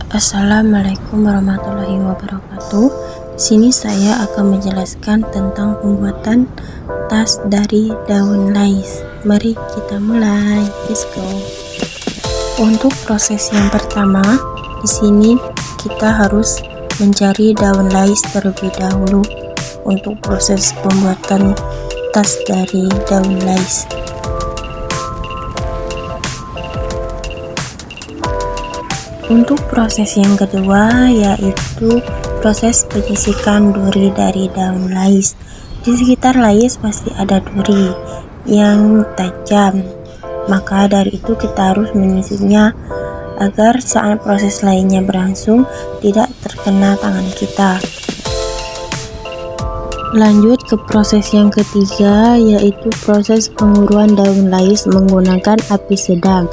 Assalamualaikum warahmatullahi wabarakatuh. Di sini saya akan menjelaskan tentang pembuatan tas dari daun lais. Mari kita mulai. Let's go. Untuk proses yang pertama, di sini kita harus mencari daun lais terlebih dahulu untuk proses pembuatan tas dari daun lais. Untuk proses yang kedua yaitu proses penyisikan duri dari daun lais. Di sekitar lais pasti ada duri yang tajam, maka dari itu kita harus menyisirnya agar saat proses lainnya berlangsung tidak terkena tangan kita. Lanjut ke proses yang ketiga yaitu proses penguruan daun lais menggunakan api sedang.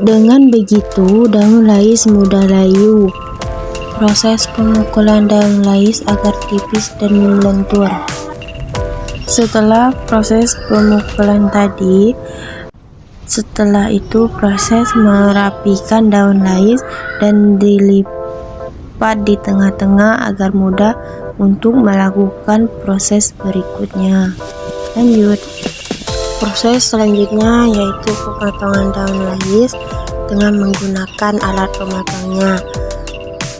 Dengan begitu, daun lais mudah layu. Proses pemukulan daun lais agar tipis dan lentur. Setelah proses pemukulan tadi, setelah itu proses merapikan daun lais dan dilipat di tengah-tengah agar mudah untuk melakukan proses berikutnya. Lanjut. Proses selanjutnya yaitu pemotongan daun lais dengan menggunakan alat pemotongnya.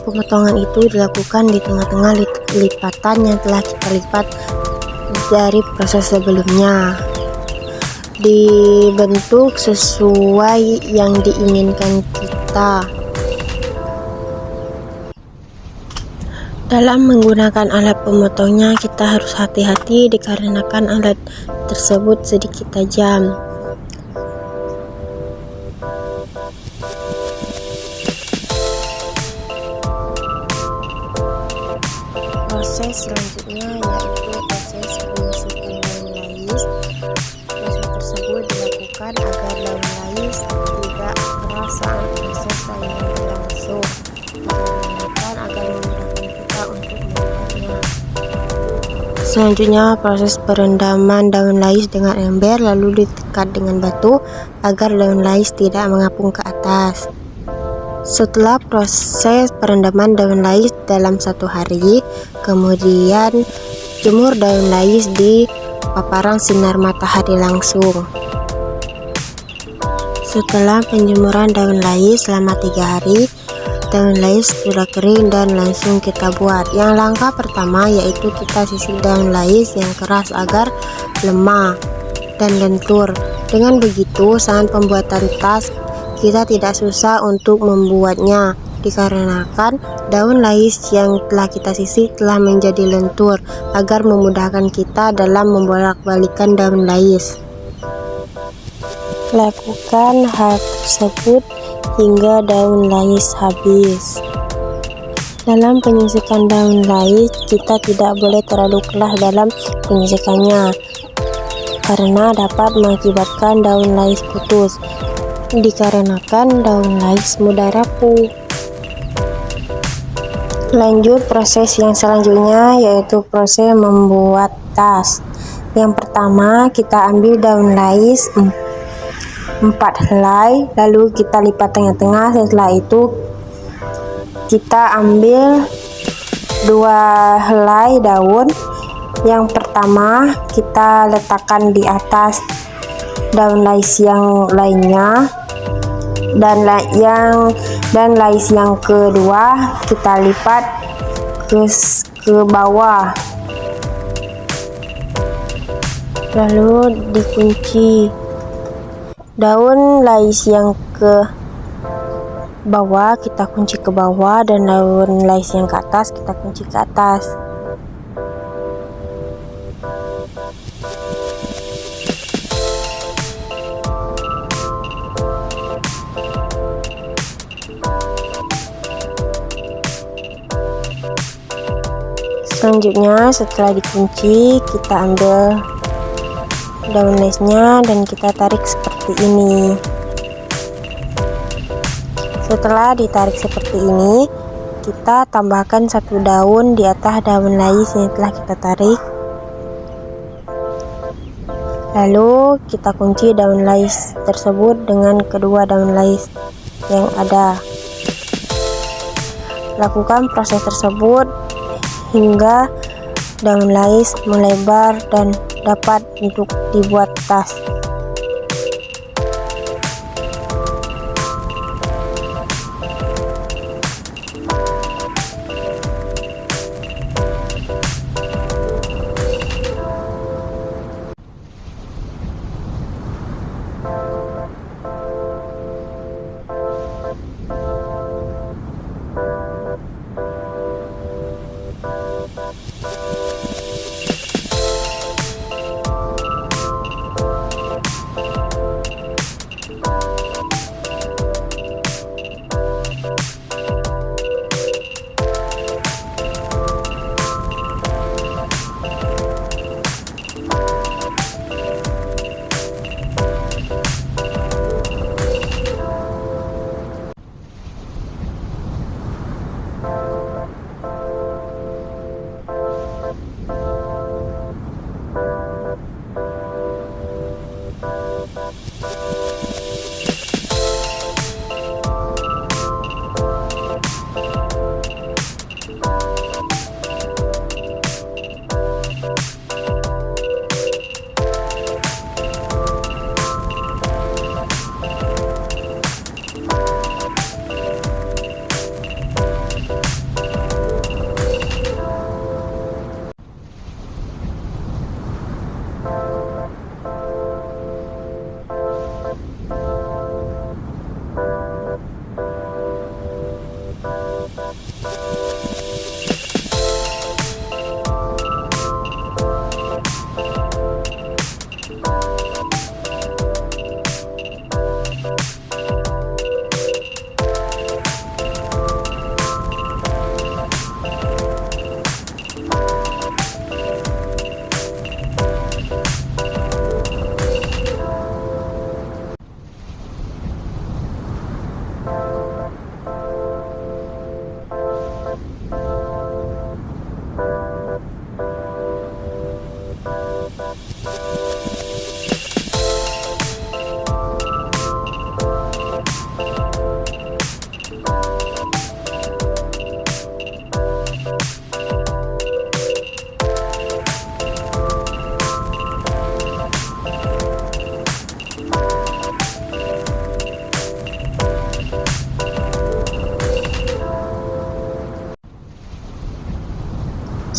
Pemotongan itu dilakukan di tengah-tengah lipatan yang telah kita lipat dari proses sebelumnya. Dibentuk sesuai yang diinginkan kita. Dalam menggunakan alat pemotongnya kita harus hati-hati dikarenakan alat tersebut sedikit tajam. Proses selanjutnya yaitu proses penyisikan daun lais. Proses tersebut dilakukan agar daun lais tidak keras saat proses lainnya berlangsung, agar memudahkan kita untuk menggunakannya. Selanjutnya proses perendaman daun lais dengan ember lalu ditekan dengan batu agar daun lais tidak mengapung ke atas. Setelah proses perendaman daun lais dalam 1 hari, kemudian jemur daun lais di paparan sinar matahari langsung. Setelah penjemuran daun lais selama 3 hari, daun lais sudah kering dan langsung kita buat. Yang langkah pertama yaitu kita sisir daun lais yang keras agar lemah dan lentur. Dengan begitu saat pembuatan tas kita tidak susah untuk membuatnya dikarenakan daun lais yang telah kita sisir telah menjadi lentur agar memudahkan kita dalam membolak-balikan daun lais. Lakukan hal tersebut hingga daun lais habis. Dalam penyisikan daun lais kita tidak boleh terlalu keras dalam penyisikannya karena dapat mengakibatkan daun lais putus dikarenakan daun lais mudah rapuh. Lanjut proses yang selanjutnya yaitu proses membuat tas. Yang pertama kita ambil daun lais 4 helai lalu kita lipat tengah-tengah. Setelah itu kita ambil 2 helai daun. Yang pertama kita letakkan di atas daun lais yang lainnya, dan lais yang kedua kita lipat ke bawah lalu dikunci. Daun lais yang ke bawah kita kunci ke bawah dan daun lais yang ke atas kita kunci ke atas. Selanjutnya setelah dikunci kita ambil daun laisnya dan kita tarik seperti ini. Setelah ditarik seperti ini kita tambahkan 1 daun di atas daun lais yang telah kita tarik. Lalu kita kunci daun lais tersebut dengan kedua daun lais yang ada. Lakukan proses tersebut hingga daun lais melebar dan dapat untuk dibuat tas.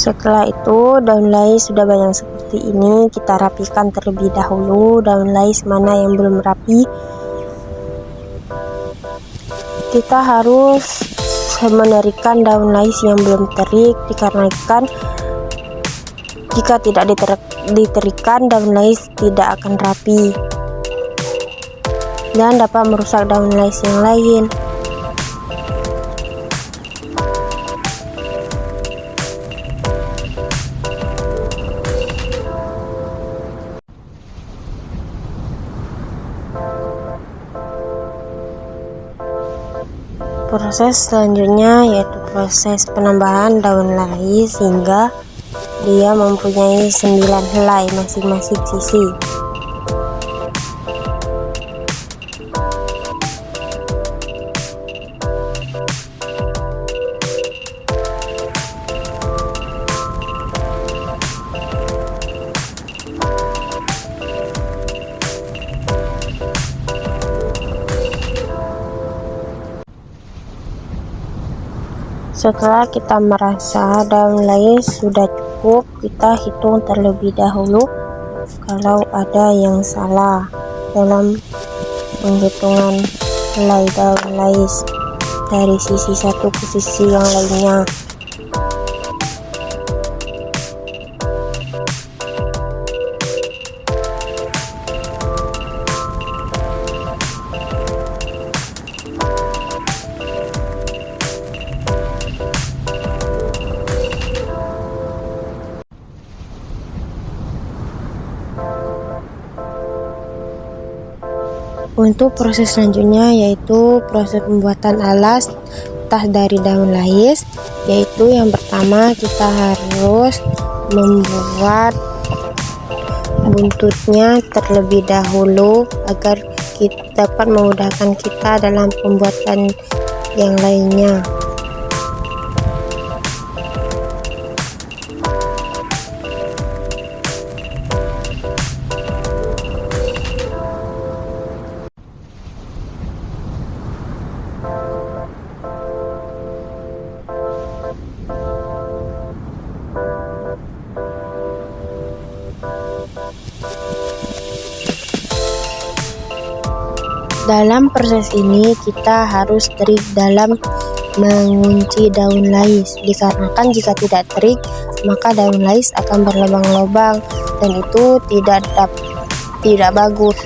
Setelah itu daun lais sudah banyak seperti ini, kita rapikan terlebih dahulu. Daun lais mana yang belum rapi, kita harus menerikan daun lais yang belum terik, dikarenakan jika tidak diterikan daun lais tidak akan rapi dan dapat merusak daun lais yang lain. Proses selanjutnya yaitu proses penambahan daun lais hingga dia mempunyai 9 helai masing-masing sisi. Setelah kita merasa daun lais sudah cukup, kita hitung terlebih dahulu kalau ada yang salah dalam penghitungan helai daun lais dari sisi satu ke sisi yang lainnya. Untuk proses selanjutnya yaitu proses pembuatan alas tas dari daun lais, yaitu yang pertama kita harus membuat buntutnya terlebih dahulu agar dapat memudahkan kita dalam pembuatan yang lainnya. Dalam proses ini kita harus trik dalam mengunci daun lais, dikarenakan jika tidak trik maka daun lais akan berlubang-lubang dan itu tidak bagus.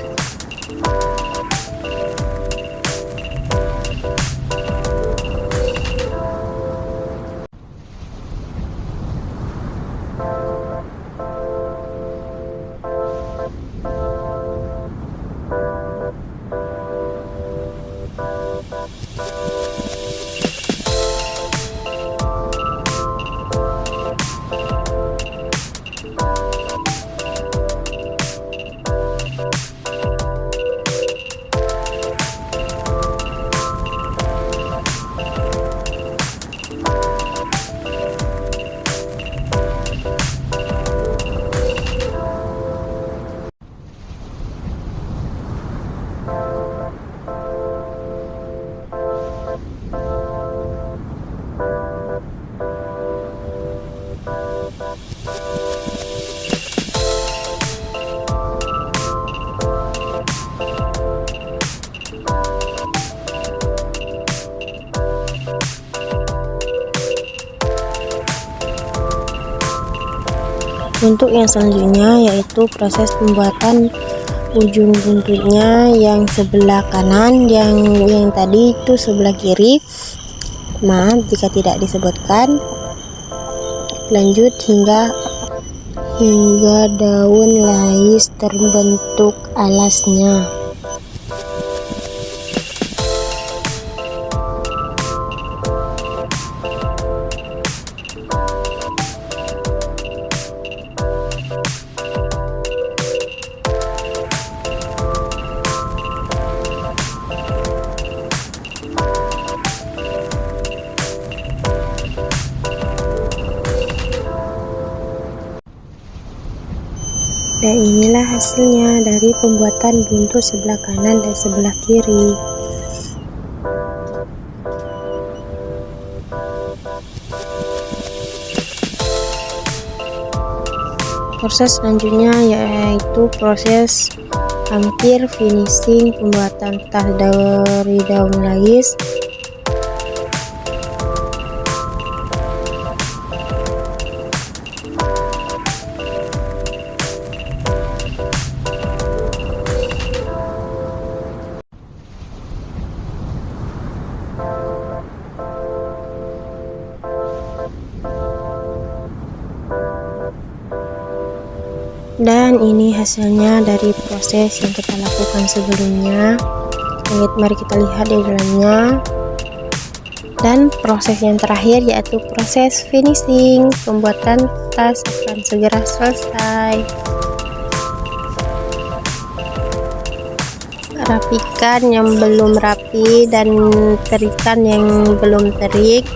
Untuk yang selanjutnya yaitu proses pembuatan ujung buntutnya yang sebelah kanan, yang tadi itu sebelah kiri. Maaf jika tidak disebutkan. Lanjut hingga daun lais terbentuk alasnya. Dan inilah hasilnya dari pembuatan buntut sebelah kanan dan sebelah kiri. Proses selanjutnya yaitu proses hampir finishing pembuatan tas dari daun lais. Dan ini hasilnya dari proses yang kita lakukan sebelumnya. Mari kita lihat di dalamnya. Dan proses yang terakhir yaitu proses finishing. Pembuatan tas akan segera selesai. Rapikan yang belum rapi dan terikan yang belum terik.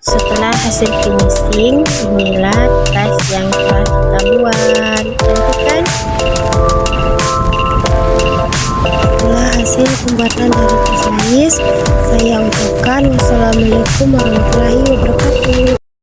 Setelah hasil finishing, inilah tas yang telah kita buat. Cantik kan? Setelah hasil pembuatan dari tas lais, saya ucapkan wassalamualaikum warahmatullahi wabarakatuh.